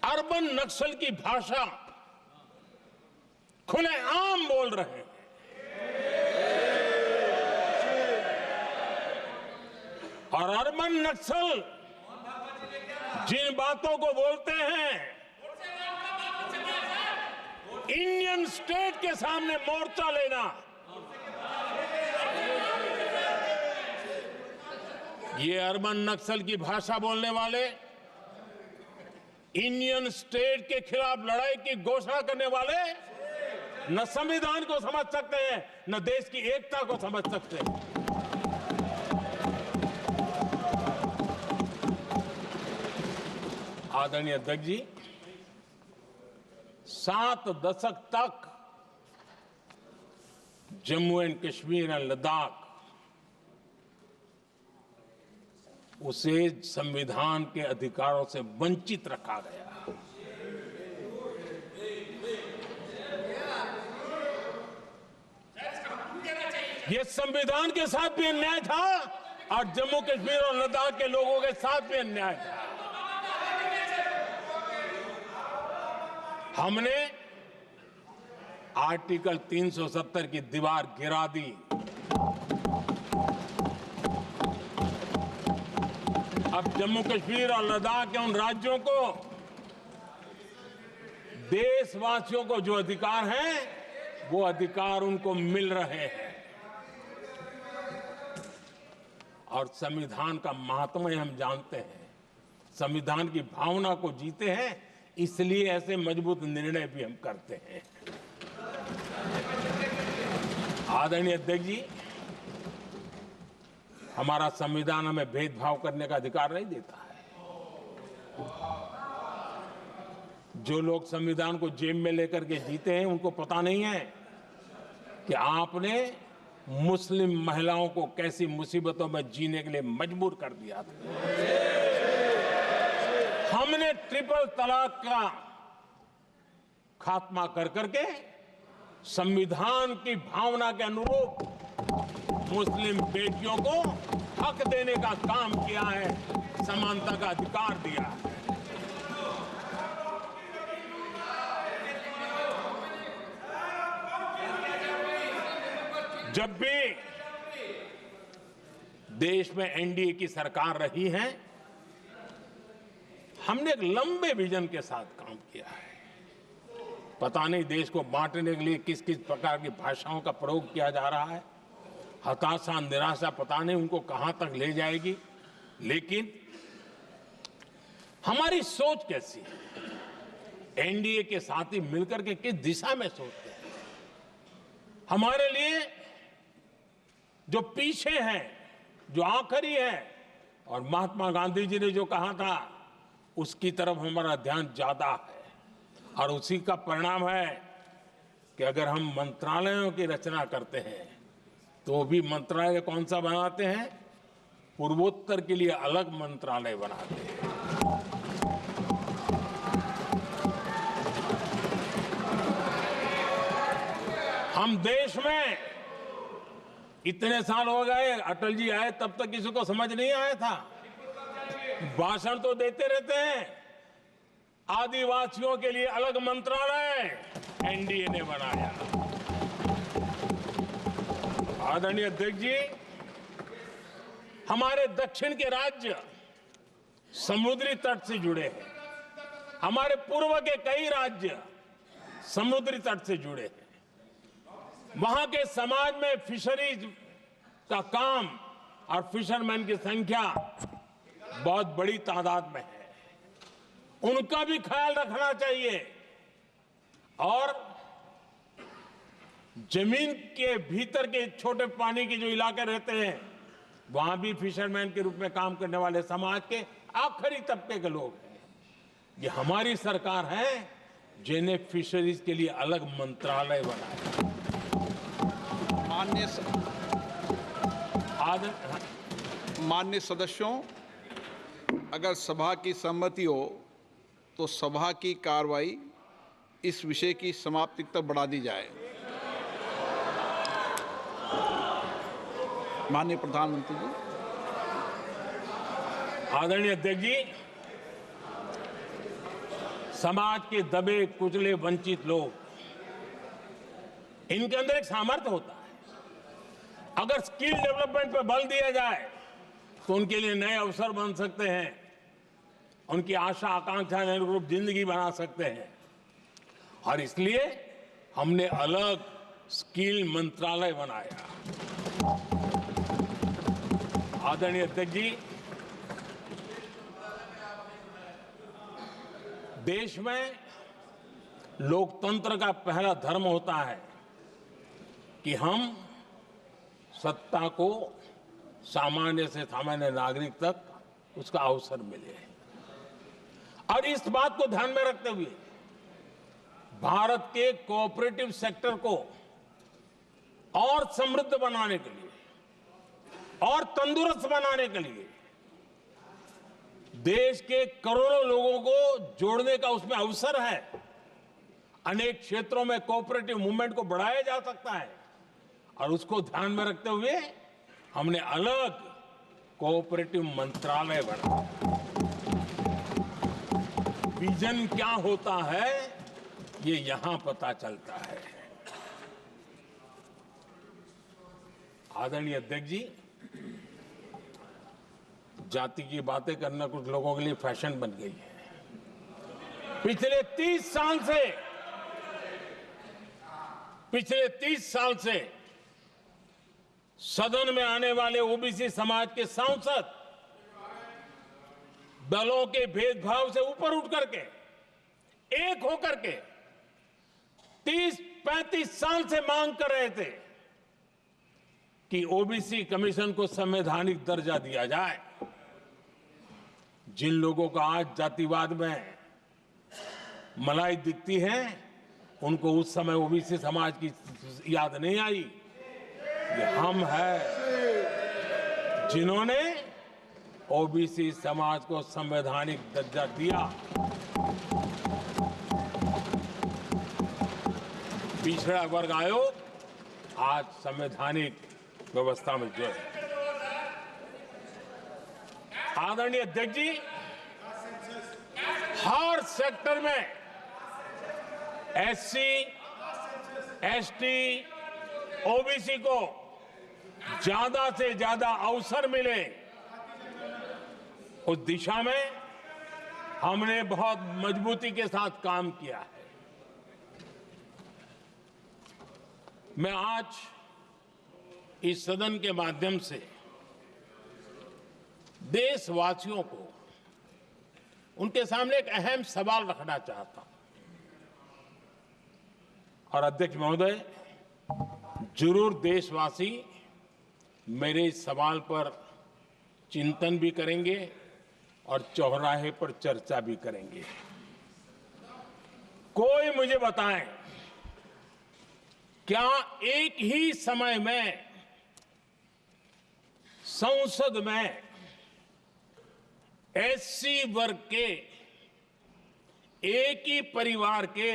अर्बन नक्सल की भाषा खुलेआम बोल रहे हैं। और अर्बन नक्सल जिन बातों को बोलते हैं, इंडियन स्टेट के सामने मोर्चा लेना, ये अर्बन नक्सल की भाषा बोलने वाले, इंडियन स्टेट के खिलाफ लड़ाई की घोषणा करने वाले न संविधान को समझ सकते हैं, न देश की एकता को समझ सकते हैं। आदरणीय अध्यक्ष जी, 7 दशक तक जम्मू एंड कश्मीर और लद्दाख उसे संविधान के अधिकारों से वंचित रखा गया। यह संविधान के साथ भी अन्याय था और जम्मू कश्मीर और लद्दाख के लोगों के साथ भी अन्याय था। हमने आर्टिकल 370 की दीवार गिरा दी। अब जम्मू कश्मीर और लद्दाख के उन राज्यों को, देशवासियों को जो अधिकार हैं, वो अधिकार उनको मिल रहे हैं। और संविधान का महात्म्य हम जानते हैं, संविधान की भावना को जीते हैं, इसलिए ऐसे मजबूत निर्णय भी हम करते हैं। आदरणीय अध्यक्ष जी, हमारा संविधान हमें भेदभाव करने का अधिकार नहीं देता है। जो लोग संविधान को जेब में लेकर के जीते हैं, उनको पता नहीं है कि आपने मुस्लिम महिलाओं को कैसी मुसीबतों में जीने के लिए मजबूर कर दिया था। हमने ट्रिपल तलाक का खात्मा कर करके संविधान की भावना के अनुरूप मुस्लिम बेटियों को हक देने का काम किया है, समानता का अधिकार दिया है। जब भी देश में एनडीए की सरकार रही है, हमने एक लंबे विजन के साथ काम किया है। पता नहीं देश को बांटने के लिए किस किस प्रकार की भाषाओं का प्रयोग किया जा रहा है। हताशा, निराशा पता नहीं उनको कहां तक ले जाएगी, लेकिन हमारी सोच कैसी है, एनडीए के साथी मिलकर के किस दिशा में सोचते हैं। हमारे लिए जो पीछे है, जो आखिरी है, और महात्मा गांधी जी ने जो कहा था, उसकी तरफ हमारा ध्यान ज्यादा है। और उसी का परिणाम है कि अगर हम मंत्रालयों की रचना करते हैं, तो भी मंत्रालय कौन सा बनाते हैं? पूर्वोत्तर के लिए अलग मंत्रालय बनाते हैं। हम देश में इतने साल हो गए, अटल जी आए तब तक किसी को समझ नहीं आया था। भाषण तो देते रहते हैं, आदिवासियों के लिए अलग मंत्रालय एनडीए ने बनाया। आदरणीय अध्यक्ष जी, हमारे दक्षिण के राज्य समुद्री तट से जुड़े हैं, हमारे पूर्व के कई राज्य समुद्री तट से जुड़े हैं। वहां के समाज में फिशरीज का काम और फिशरमैन की संख्या बहुत बड़ी तादाद में है, उनका भी ख्याल रखना चाहिए। और जमीन के भीतर के छोटे पानी के जो इलाके रहते हैं, वहां भी फिशरमैन के रूप में काम करने वाले समाज के आखिरी तबके के लोग हैं। ये हमारी सरकार है जिन्हें फिशरीज के लिए अलग मंत्रालय बनाया। माननीय सदस्यों, अगर सभा की सहमति हो तो सभा की कार्रवाई इस विषय की समाप्ति तक बढ़ा दी जाए। माननीय प्रधानमंत्री जी। आदरणीय अध्यक्ष जी, समाज के दबे कुचले वंचित लोग, इनके अंदर एक सामर्थ्य होता है। अगर स्किल डेवलपमेंट पर बल दिया जाए तो उनके लिए नए अवसर बन सकते हैं, उनकी आशा आकांक्षा अनुरूप जिंदगी बना सकते हैं। और इसलिए हमने अलग स्किल मंत्रालय बनाया। आदरणीय अध्यक्ष जी, देश में लोकतंत्र का पहला धर्म होता है कि हम सत्ता को सामान्य से सामान्य नागरिक तक उसका अवसर मिले। और इस बात को ध्यान में रखते हुए भारत के कोऑपरेटिव सेक्टर को और समृद्ध बनाने के लिए और तंदुरुस्त बनाने के लिए देश के करोड़ों लोगों को जोड़ने का उसमें अवसर है। अनेक क्षेत्रों में कोऑपरेटिव मूवमेंट को बढ़ाया जा सकता है और उसको ध्यान में रखते हुए हमने अलग कोऑपरेटिव मंत्रालय बनाया। विजन क्या होता है ये यहां पता चलता है। आदरणीय अध्यक्ष जी, जाति की बातें करना कुछ लोगों के लिए फैशन बन गई है। पिछले 30 साल से सदन में आने वाले ओबीसी समाज के सांसद दलों के भेदभाव से ऊपर उठ करके एक होकर के 30-35 साल से मांग कर रहे थे कि ओबीसी कमीशन को संवैधानिक दर्जा दिया जाए। जिन लोगों को आज जातिवाद में मलाई दिखती है, उनको उस समय ओबीसी समाज की याद नहीं आई। ये हम हैं जिन्होंने ओबीसी समाज को संवैधानिक दर्जा दिया। पिछड़ा वर्ग आयोग आज संवैधानिक व्यवस्था में जो है। आदरणीय अध्यक्ष जी, हर सेक्टर में एससी, एसटी, ओबीसी को ज्यादा से ज्यादा अवसर मिले, उस दिशा में हमने बहुत मजबूती के साथ काम किया है। मैं आज इस सदन के माध्यम से देशवासियों को उनके सामने एक अहम सवाल रखना चाहता हूं। और अध्यक्ष महोदय, जरूर देशवासी मेरे इस सवाल पर चिंतन भी करेंगे और चौराहे पर चर्चा भी करेंगे। कोई मुझे बताएं, क्या एक ही समय में संसद में एससी वर्ग के एक ही परिवार के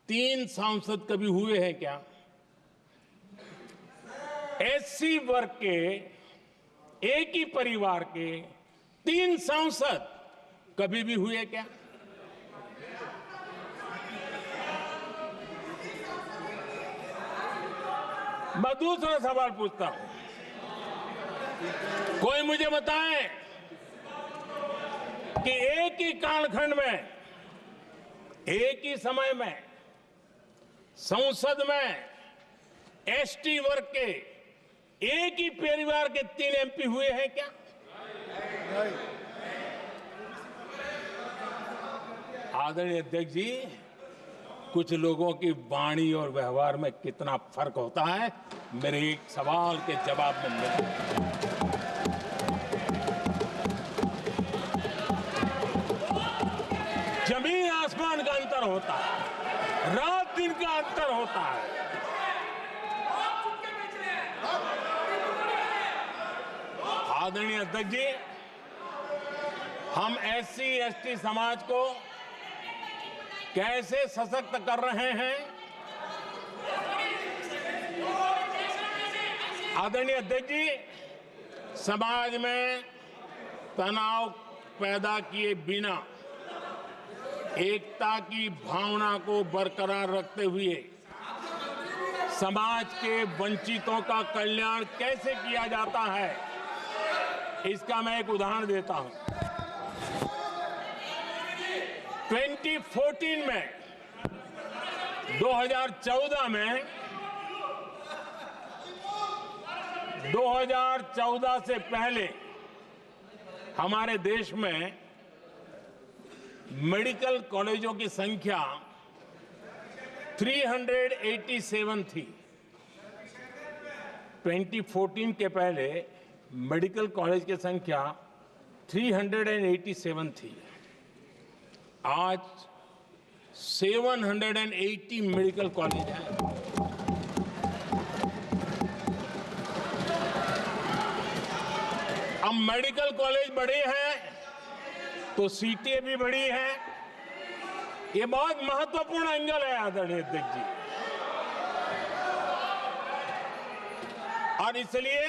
3 सांसद कभी हुए हैं क्या? एससी वर्ग के एक ही परिवार के 3 सांसद कभी भी हुए क्या? मैं दूसरा सवाल पूछता हूं, कोई मुझे बताए कि एक ही कालखंड में, एक ही समय में संसद में एसटी वर्ग के एक ही परिवार के 3 एमपी हुए हैं क्या? आदरणीय अध्यक्ष जी, कुछ लोगों की वाणी और व्यवहार में कितना फर्क होता है, मेरे एक सवाल के जवाब में मिला। जमीन आसमान का अंतर होता है, रात दिन का अंतर होता है। आदरणीय अध्यक्ष जी, हम एससी एसटी समाज को कैसे सशक्त कर रहे हैं? आदरणीय अध्यक्ष जी, समाज में तनाव पैदा किए बिना एकता की भावना को बरकरार रखते हुए समाज के वंचितों का कल्याण कैसे किया जाता है, इसका मैं एक उदाहरण देता हूं। 2014 में 2014 से पहले हमारे देश में मेडिकल कॉलेजों की संख्या 387 थी। 2014 के पहले मेडिकल कॉलेज की संख्या 387 थी। आज 780 मेडिकल कॉलेज हैं। अब मेडिकल कॉलेज बड़े हैं तो सीटें भी बड़ी हैं। ये बहुत महत्वपूर्ण एंगल है आदरणीय अध्यक्ष जी, और इसलिए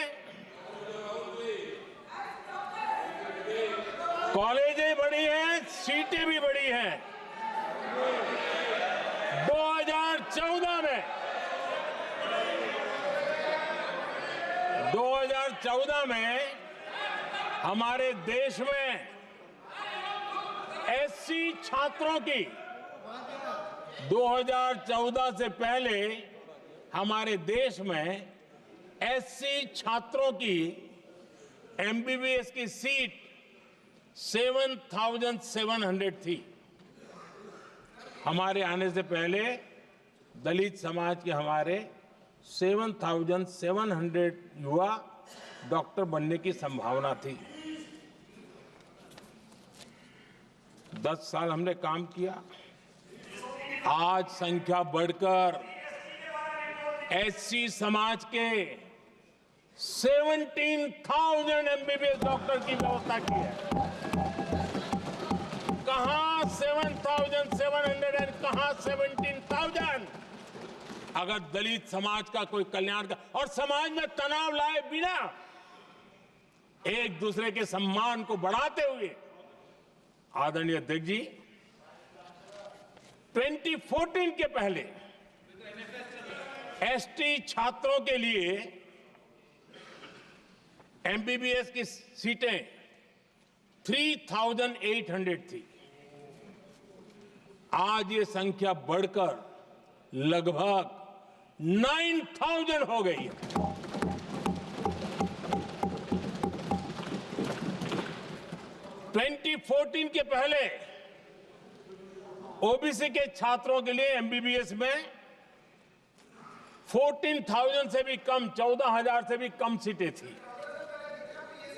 कॉलेजें बड़ी हैं, सीटें भी बड़ी हैं। 2014 में हमारे देश में एससी छात्रों की 2014 से पहले हमारे देश में एससी छात्रों की एमबीबीएस की सीट 7,700 थी। हमारे आने से पहले दलित समाज के हमारे 7,700 युवा डॉक्टर बनने की संभावना थी। 10 साल हमने काम किया, आज संख्या बढ़कर एससी समाज के 17,000 एमबीबीएस डॉक्टर की व्यवस्था की है। कहां 7,700 और कहां 17,000? अगर दलित समाज का कोई कल्याण का और समाज में तनाव लाए बिना एक दूसरे के सम्मान को बढ़ाते हुए, आदरणीय अध्यक्ष जी, 2014 के पहले एसटी छात्रों के लिए एमबीबीएस की सीटें 3,800 थी। आज ये संख्या बढ़कर लगभग 9,000 हो गई है। (2014) के पहले ओबीसी के छात्रों के लिए एमबीबीएस में 14,000 से भी कम, 14,000 से भी कम सीटें थी।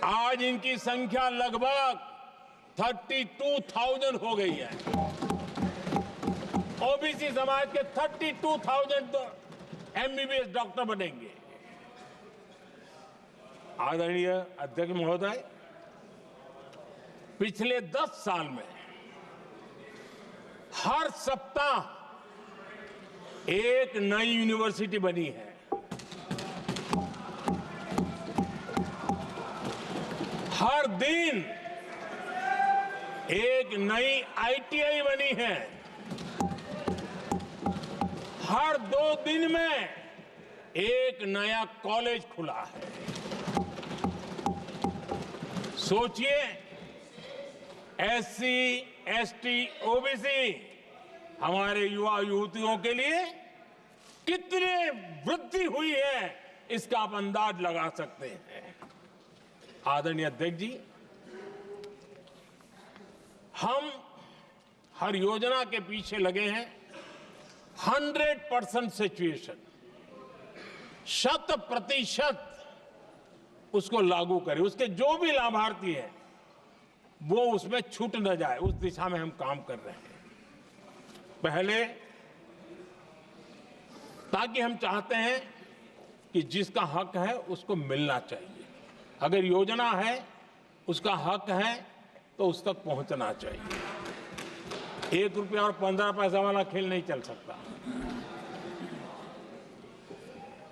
आज इनकी संख्या लगभग 32,000 हो गई है। ओबीसी समाज के 32,000 एमबीबीएस डॉक्टर बनेंगे। आदरणीय अध्यक्ष महोदय, पिछले 10 साल में हर सप्ताह एक नई यूनिवर्सिटी बनी है। हर दिन एक नई आईटीआई बनी है। हर 2 दिन में एक नया कॉलेज खुला है। सोचिए, एससी, एसटी, ओबीसी हमारे युवा युवतियों के लिए कितनी वृद्धि हुई है, इसका आप अंदाज लगा सकते हैं। आदरणीय अध्यक्ष जी, हम हर योजना के पीछे लगे हैं 100% सिचुएशन, 100% उसको लागू करें। उसके जो भी लाभार्थी हैं वो उसमें छूट न जाए, उस दिशा में हम काम कर रहे हैं। पहले, ताकि हम चाहते हैं कि जिसका हक है उसको मिलना चाहिए। अगर योजना है, उसका हक है, तो उस तक पहुंचना चाहिए। 1 रुपया और 15 पैसा वाला खेल नहीं चल सकता।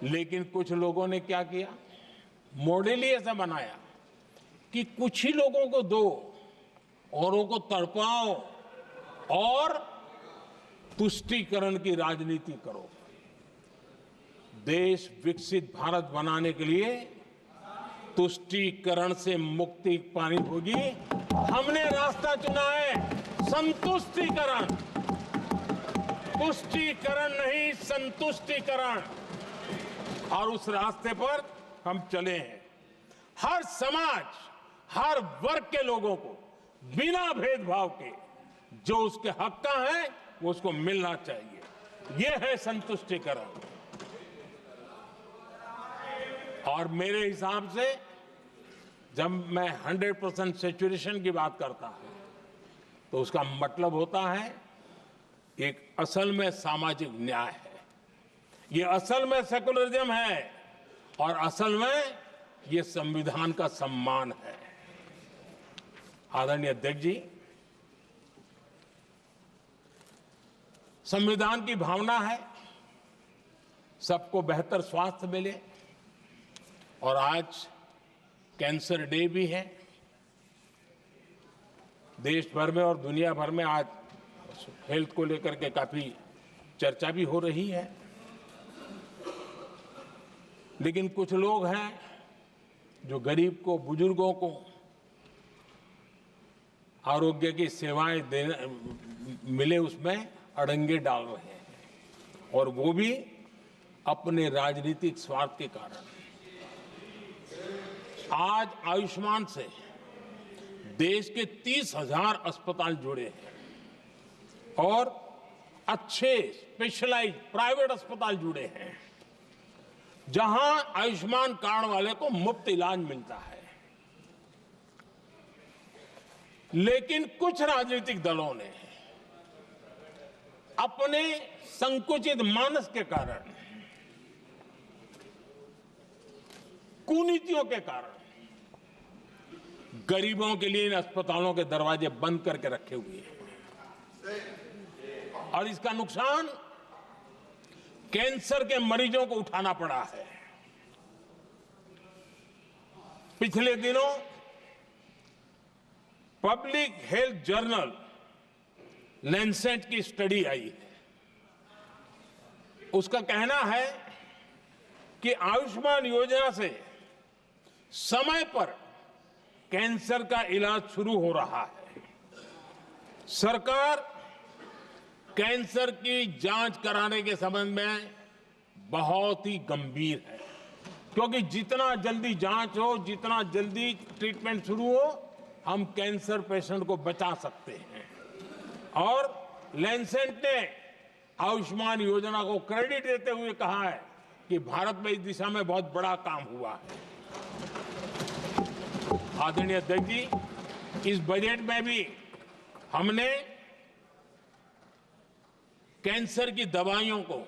लेकिन कुछ लोगों ने क्या किया, मॉडल ही ऐसा बनाया कि कुछ ही लोगों को दो, औरों को तड़पाओ और तुष्टीकरण की राजनीति करो। देश विकसित भारत बनाने के लिए तुष्टीकरण से मुक्ति पानी होगी। हमने रास्ता चुना है संतुष्टीकरण, तुष्टीकरण नहीं, संतुष्टीकरण। और उस रास्ते पर हम चले हैं। हर समाज, हर वर्ग के लोगों को बिना भेदभाव के जो उसके हक का है वो उसको मिलना चाहिए। ये है संतुष्टीकरण। और मेरे हिसाब से जब मैं 100% सैचुरेशन की बात करता हूं तो उसका मतलब होता है एक असल में सामाजिक न्याय है, ये असल में सेकुलरिज्म है और असल में ये संविधान का सम्मान है। आदरणीय अध्यक्ष जी, संविधान की भावना है सबको बेहतर स्वास्थ्य मिले, और आज कैंसर डे भी है। देश भर में और दुनिया भर में आज हेल्थ को लेकर के काफी चर्चा भी हो रही है। लेकिन कुछ लोग हैं जो गरीब को, बुजुर्गों को आरोग्य की सेवाएं देने मिले उसमें अड़ंगे डाल रहे हैं, और वो भी अपने राजनीतिक स्वार्थ के कारण। आज आयुष्मान से देश के 30,000 अस्पताल जुड़े हैं और अच्छे स्पेशलाइज्ड प्राइवेट अस्पताल जुड़े हैं जहां आयुष्मान कार्ड वाले को मुफ्त इलाज मिलता है। लेकिन कुछ राजनीतिक दलों ने अपने संकुचित मानस के कारण, कुनीतियों के कारण गरीबों के लिए इन अस्पतालों के दरवाजे बंद करके रखे हुए हैं, और इसका नुकसान कैंसर के मरीजों को उठाना पड़ा है। पिछले दिनों पब्लिक हेल्थ जर्नल लैंसेट की स्टडी आई है। उसका कहना है कि आयुष्मान योजना से समय पर कैंसर का इलाज शुरू हो रहा है। सरकार कैंसर की जांच कराने के संबंध में बहुत ही गंभीर है, क्योंकि जितना जल्दी जांच हो, जितना जल्दी ट्रीटमेंट शुरू हो, हम कैंसर पेशेंट को बचा सकते हैं। और लैंसेट ने आयुष्मान योजना को क्रेडिट देते हुए कहा है कि भारत में इस दिशा में बहुत बड़ा काम हुआ है। आदरणीय अध्यक्ष जी, इस बजट में भी हमने कैंसर की दवाइयों को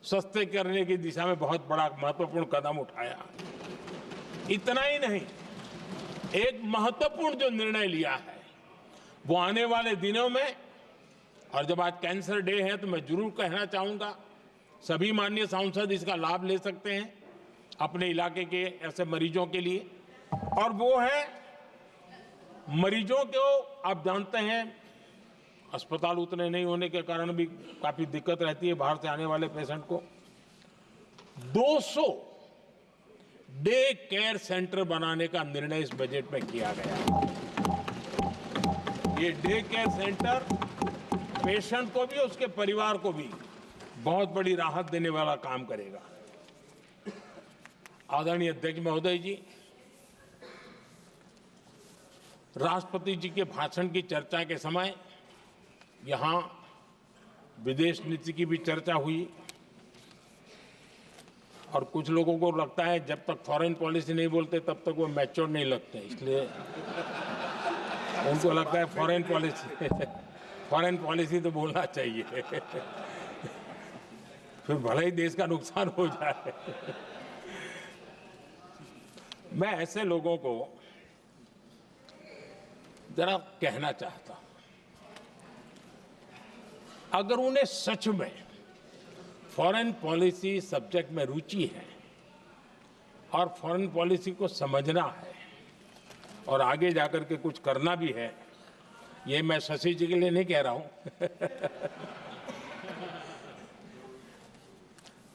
सस्ते करने की दिशा में बहुत बड़ा महत्वपूर्ण कदम उठाया। इतना ही नहीं, एक महत्वपूर्ण जो निर्णय लिया है वो आने वाले दिनों में, और जब आज कैंसर डे है तो मैं जरूर कहना चाहूंगा सभी माननीय सांसद इसका लाभ ले सकते हैं अपने इलाके के ऐसे मरीजों के लिए। और वो है मरीजों को, आप जानते हैं अस्पताल उतने नहीं होने के कारण भी काफी दिक्कत रहती है बाहर से आने वाले पेशेंट को। 200 डे केयर सेंटर बनाने का निर्णय इस बजट में किया गया। ये डे केयर सेंटर पेशेंट को भी, उसके परिवार को भी बहुत बड़ी राहत देने वाला काम करेगा। आदरणीय अध्यक्ष महोदय जी, राष्ट्रपति जी के भाषण की चर्चा के समय यहां विदेश नीति की भी चर्चा हुई, और कुछ लोगों को लगता है जब तक फॉरेन पॉलिसी नहीं बोलते तब तक वो मैच्योर नहीं लगते, इसलिए उनको लगता है फॉरेन पॉलिसी तो बोलना चाहिए फिर भले ही देश का नुकसान हो जाए। मैं ऐसे लोगों को जरा कहना चाहता हूं, अगर उन्हें सच में फॉरेन पॉलिसी सब्जेक्ट में रुचि है, और फॉरेन पॉलिसी को समझना है और आगे जाकर के कुछ करना भी है, ये मैं शशि जी के लिए नहीं कह रहा हूं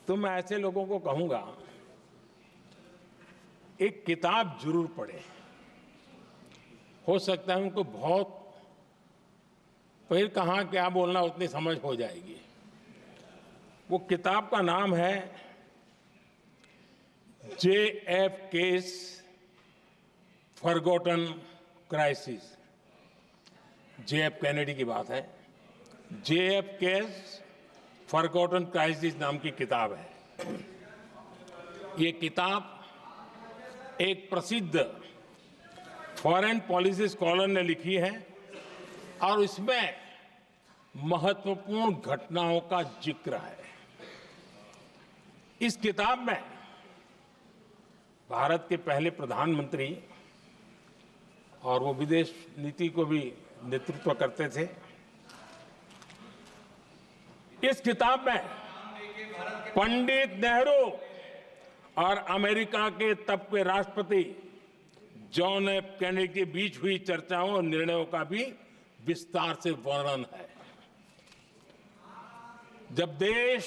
तो मैं ऐसे लोगों को कहूंगा, एक किताब जरूर पढ़ें। हो सकता है उनको बहुत फिर कहाँ क्या बोलना उतनी समझ हो जाएगी। वो किताब का नाम है JF case forgotten crisis. JF Kennedy की बात है। JF केस फॉरगॉटन क्राइसिस नाम की किताब है। ये किताब एक प्रसिद्ध फॉरेन पॉलिसी स्कॉलर ने लिखी है और इसमें महत्वपूर्ण घटनाओं का जिक्र है। इस किताब में भारत के पहले प्रधानमंत्री और वो विदेश नीति को भी नेतृत्व करते थे। इस किताब में पंडित नेहरू और अमेरिका के तब के राष्ट्रपति जॉन एफ कैनेडी के बीच हुई चर्चाओं और निर्णयों का भी विस्तार से वर्णन है। जब देश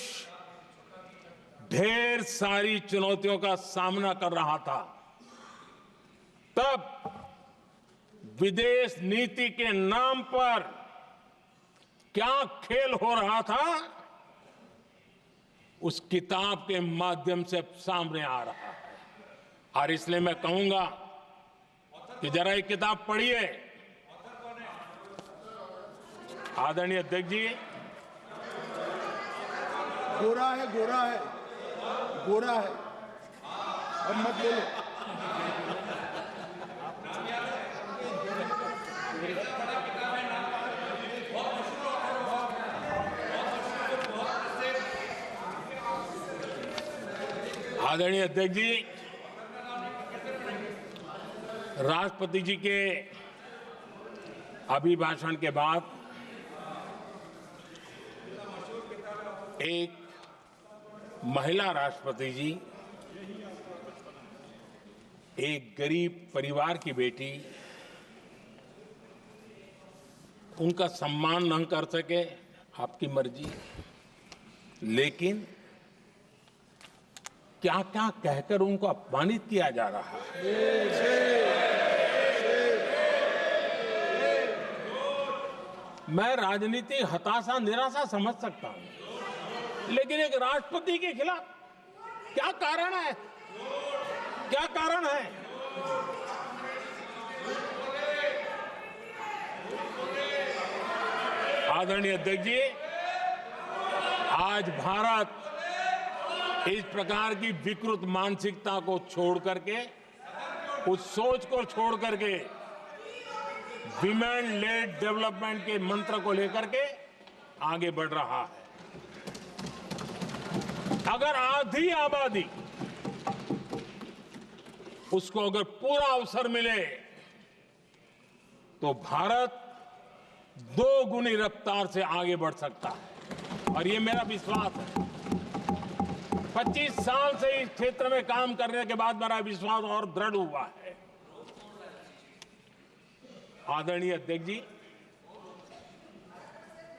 ढेर सारी चुनौतियों का सामना कर रहा था, तब विदेश नीति के नाम पर क्या खेल हो रहा था, उस किताब के माध्यम से सामने आ रहा है। और इसलिए मैं कहूंगा कि जरा ये किताब पढ़िए। आदरणीय अध्यक्ष जी, गोरा है, गोरा है, गोरा है, अब मत बोलो। आदरणीय अध्यक्ष जी, राष्ट्रपति जी के अभिभाषण के बाद एक महिला राष्ट्रपति जी एक गरीब परिवार की बेटी, उनका सम्मान न कर सके, आपकी मर्जी, लेकिन क्या क्या कहकर उनको अपमानित किया जा रहा है। मैं राजनीतिक हताशा निराशा समझ सकता हूं, लेकिन एक राष्ट्रपति के खिलाफ क्या कारण है? क्या कारण है? आदरणीय अध्यक्ष जी, आज भारत इस प्रकार की विकृत मानसिकता को छोड़ करके, उस सोच को छोड़ करके, विमेन लेड डेवलपमेंट के मंत्र को लेकर के आगे बढ़ रहा है। अगर आधी आबादी उसको अगर पूरा अवसर मिले तो भारत 2 गुनी रफ्तार से आगे बढ़ सकता है, और ये मेरा विश्वास है। 25 साल से इस क्षेत्र में काम करने के बाद मेरा विश्वास और दृढ़ हुआ है। आदरणीय अध्यक्ष जी,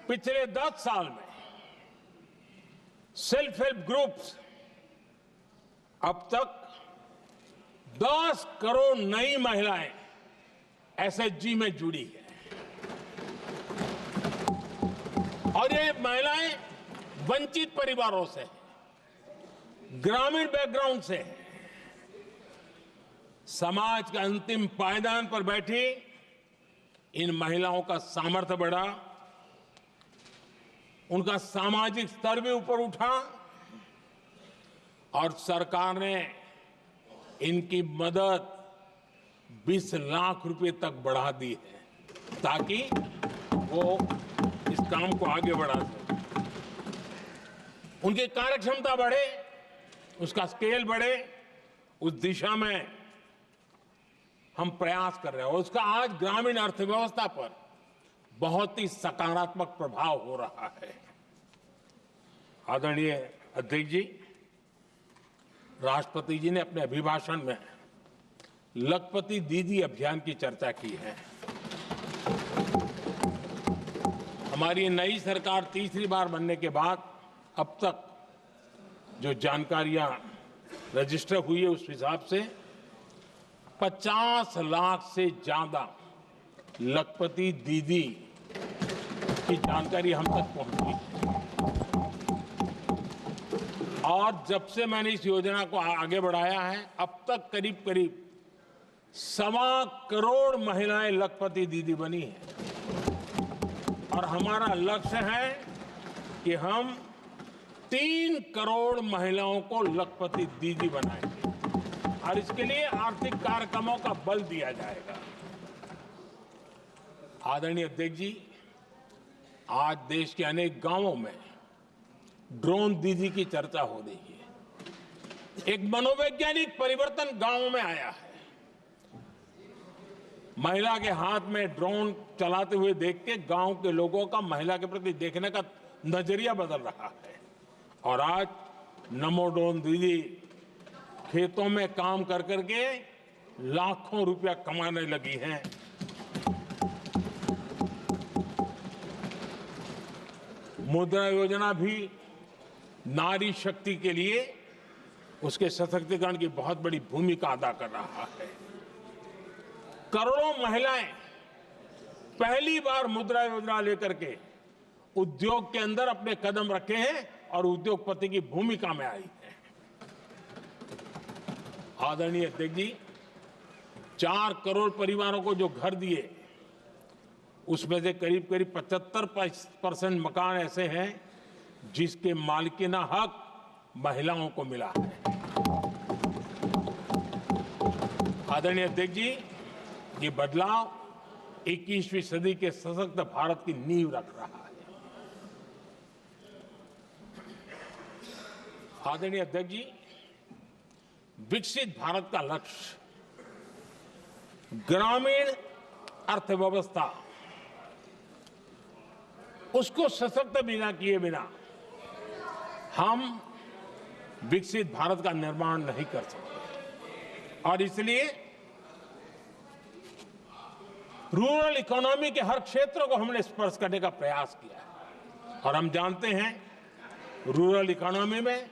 पिछले 10 साल में सेल्फ हेल्प ग्रुप्स अब तक 10 करोड़ नई महिलाएं एसएचजी में जुड़ी है, और ये महिलाएं वंचित परिवारों से, ग्रामीण बैकग्राउंड से, समाज के अंतिम पायदान पर बैठी इन महिलाओं का सामर्थ्य बढ़ा, उनका सामाजिक स्तर भी ऊपर उठा, और सरकार ने इनकी मदद 20 लाख रुपए तक बढ़ा दी है, ताकि वो इस काम को आगे बढ़ा सके। उनकी कार्यक्षमता बढ़े, उसका स्केल बढ़े, उस दिशा में हम प्रयास कर रहे हैं, और उसका आज ग्रामीण अर्थव्यवस्था पर बहुत ही सकारात्मक प्रभाव हो रहा है। आदरणीय अध्यक्ष जी, राष्ट्रपति जी ने अपने अभिभाषण में लखपति दीदी अभियान की चर्चा की है। हमारी नई सरकार तीसरी बार बनने के बाद अब तक जो जानकारियां रजिस्टर हुई है उस हिसाब से 50 लाख से ज्यादा लखपति दीदी की जानकारी हम तक पहुंची है। और जब से मैंने इस योजना को आगे बढ़ाया है अब तक करीब करीब 1.25 करोड़ महिलाएं लखपति दीदी बनी हैं। और हमारा लक्ष्य है कि हम 3 करोड़ महिलाओं को लखपति दीदी बनाएंगे और इसके लिए आर्थिक कार्यक्रमों का बल दिया जाएगा। आदरणीय अध्यक्ष जी, आज देश के अनेक गांवों में ड्रोन दीदी की चर्चा हो रही है। एक मनोवैज्ञानिक परिवर्तन गांवों में आया है। महिला के हाथ में ड्रोन चलाते हुए देख के गांव के लोगों का महिला के प्रति देखने का नजरिया बदल रहा है। और आज नमो ड्रोन दीदी खेतों में काम कर करके लाखों रुपया कमाने लगी हैं। मुद्रा योजना भी नारी शक्ति के लिए उसके सशक्तिकरण की बहुत बड़ी भूमिका अदा कर रहा है। करोड़ों महिलाएं पहली बार मुद्रा योजना लेकर के उद्योग के अंदर अपने कदम रखे हैं और उद्योगपति की भूमिका में आई है। आदरणीय अध्यक्ष जी, 4 करोड़ परिवारों को जो घर दिए उसमें से करीब करीब 75% मकान ऐसे हैं जिसके मालिकाना हक महिलाओं को मिला है। आदरणीय अध्यक्ष जी, ये बदलाव 21वीं सदी के सशक्त भारत की नींव रख रहा है। आदरणीय अध्यक्ष जी, विकसित भारत का लक्ष्य ग्रामीण अर्थव्यवस्था उसको सशक्त बिना किए बिना हम विकसित भारत का निर्माण नहीं कर सकते। और इसलिए रूरल इकोनॉमी के हर क्षेत्र को हमने स्पर्श करने का प्रयास किया है। और हम जानते हैं रूरल इकोनॉमी में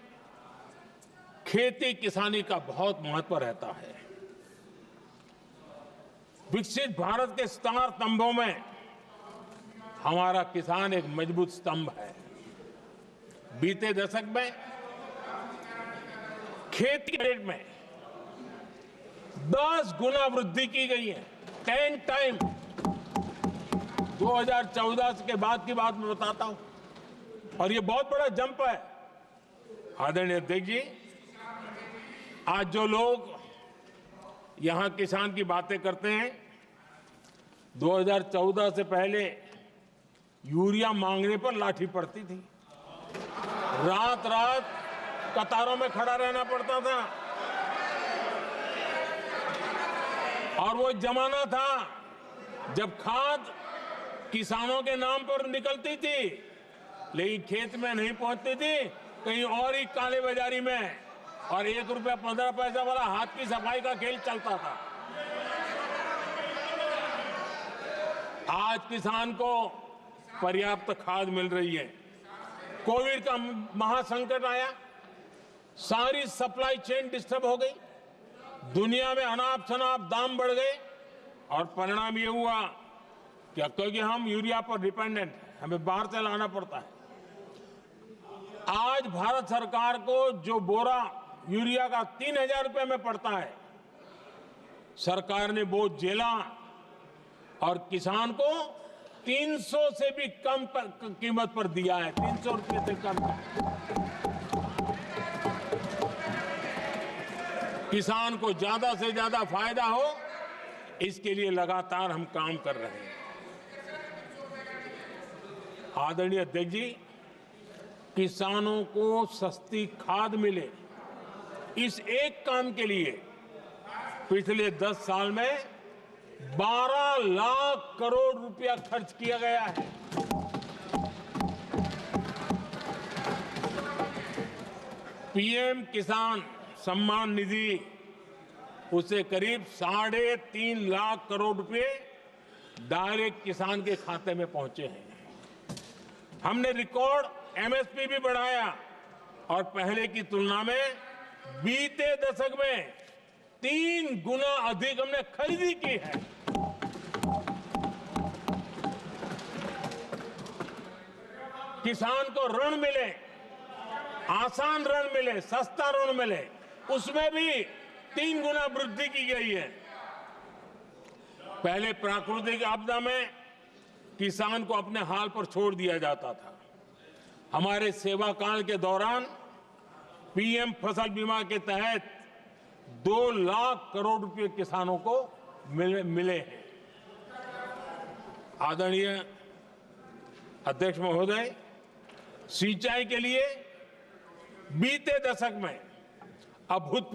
खेती किसानी का बहुत महत्व रहता है। विकसित भारत के 4 स्तंभों में हमारा किसान एक मजबूत स्तंभ है। बीते दशक में खेती रेट में 10 गुना वृद्धि की गई है। 10 टाइम 2014 के बाद की बात मैं बताता हूं और ये बहुत बड़ा जंप है। आदरणीय अध्यक्ष जी, आज जो लोग यहां किसान की बातें करते हैं, 2014 से पहले यूरिया मांगने पर लाठी पड़ती थी। रात रात कतारों में खड़ा रहना पड़ता था। और वो जमाना था जब खाद किसानों के नाम पर निकलती थी लेकिन खेत में नहीं पहुंचती थी, कहीं और ही काले बाजारी में, और 1 रुपया 15 पैसा वाला हाथ की सफाई का खेल चलता था। आज किसान को पर्याप्त खाद मिल रही है। कोविड का महासंकट आया, सारी सप्लाई चेन डिस्टर्ब हो गई, दुनिया में अनाप शनाप दाम बढ़ गए और परिणाम ये हुआ कि क्योंकि हम यूरिया पर डिपेंडेंट हैं, हमें बाहर से लाना पड़ता है। आज भारत सरकार को जो बोरा यूरिया का 3000 रुपए में पड़ता है, सरकार ने वो झेला और किसान को 300 से भी कम कीमत पर दिया है। 300 रुपए से कम। किसान को ज्यादा से ज्यादा फायदा हो, इसके लिए लगातार हम काम कर रहे हैं। आदरणीय अध्यक्ष जी, किसानों को सस्ती खाद मिले, इस एक काम के लिए पिछले 10 साल में 12 लाख करोड़ रुपया खर्च किया गया है। पीएम किसान सम्मान निधि उसे करीब 3.5 लाख करोड़ रुपए डायरेक्ट किसान के खाते में पहुंचे हैं। हमने रिकॉर्ड एमएसपी भी बढ़ाया और पहले की तुलना में बीते दशक में 3 गुना अधिक हमने खरीदी की है। किसान को ऋण मिले, आसान ऋण मिले, सस्ता ऋण मिले, उसमें भी 3 गुना वृद्धि की गई है। पहले प्राकृतिक आपदा में किसान को अपने हाल पर छोड़ दिया जाता था। हमारे सेवा काल के दौरान पीएम फसल बीमा के तहत 2 लाख करोड़ रुपए किसानों को मिले हैं। आदरणीय अध्यक्ष महोदय, सिंचाई के लिए बीते दशक में अभूतपूर्व